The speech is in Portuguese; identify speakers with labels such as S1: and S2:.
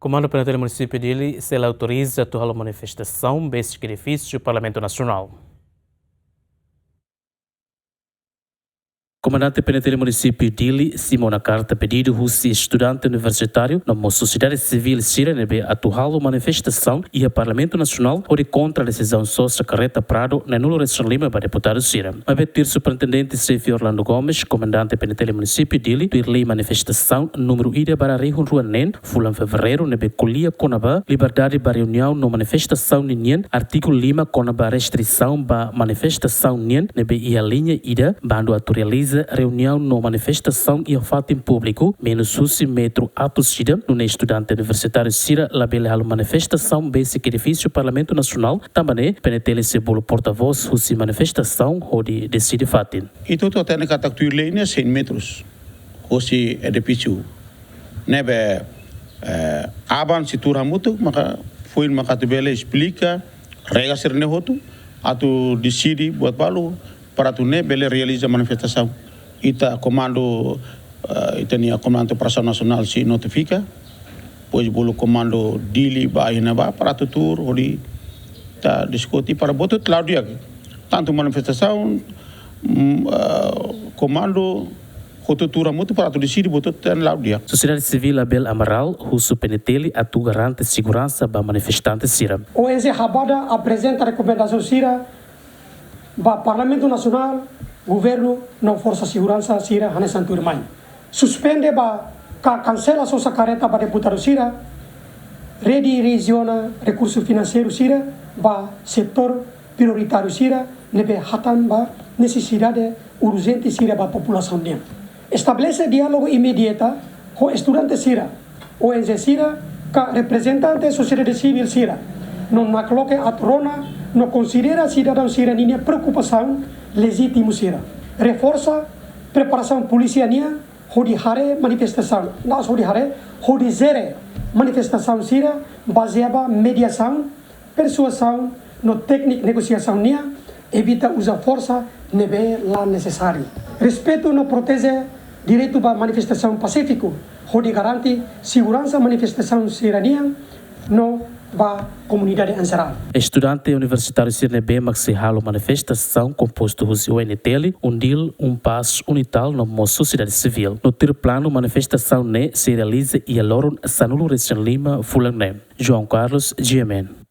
S1: Komando PNTL Munisipiu Díli se autoriza a manifestasaun besik Edifisiu Parlamentu Nasional. Komandante PNTL Munisipiu Díli simou na carta pedido Russi estudante universitário na sociedade civil síria nebe atual manifestação e a Parlamento Nacional onde contra a decisão sócia carreta Prado na nulo restrição lima para deputado síria. A vetir superintendente chefe Orlando Gomes, comandante PNTL Munisipiu Díli, lei manifestação número ida para Rihun Ruanen, fulan fevereiro nebe colia conaba liberdade para reunião no manifestação nien artigo 5 conaba restrição ba manifestação nien nebe ia linha ida bando autoriza reunião no manifestação e fato em público, menos Russi metro atos sida, no estudante universitário Sira, labela a manifestação besik Edifisiu Parlamentu Nasional, também PNTL se bolo porta-voz Russi manifestação, onde decide fatin.
S2: Itu tu tena kata tuirleinnya 100 metros, Russi Edifisiu. Nebe aban situra mutu, maka foi maka tu bela explica, rega serne hotu, atu decide buat balu, para tu ne bela realiza manifestação. Ita Komando itania Komando PNTL Nasional se notifica, pois bolo Komando Díli bahina ba para tutur ori ta diskuti para boto Claudia tanto manifestação Komando Hotutura muito para tu decide boto tan Claudia.
S1: Sociedade civil Abel Amaral, Russo PNTL atu garante segurança ba manifestante Sira.
S3: ONG Rabada apresenta recomendação Sira ba Parlamento Nasional, governo não força segurança Sira hanesan turmai. Suspende ba cancela sua careta ba deputado Sira, redireciona recurso financeiro Sira ba setor prioritário Sira nebe hatan ba necessidade urgente Sira ba população dia. Estabelece diálogo imediato com estudante Sira, ONG Sira, ka representante sociedade civil Sira. Não coloque a trona, não considera cidadão Sira ninha preocupação legítimo Sira. Reforça preparação policial nia, hodi hare manifestação, não hodi hare, hodi zere manifestação Sira, baseada mediação, persuasão, no técnica negociação nia, evita usar força nebe lá necessário. Respeito no protege direito da manifestação pacífico, hodi garante segurança manifestação Sira nia, no ba comunidade em geral.
S1: Estudante universitário Sirnebe maxihalo manifestação composto Russi ONTL, dil, passo unital na sociedade civil. No ter plano manifestação ne se realiza e aloron sanulo Região Lima Fulane. João Carlos, GMN.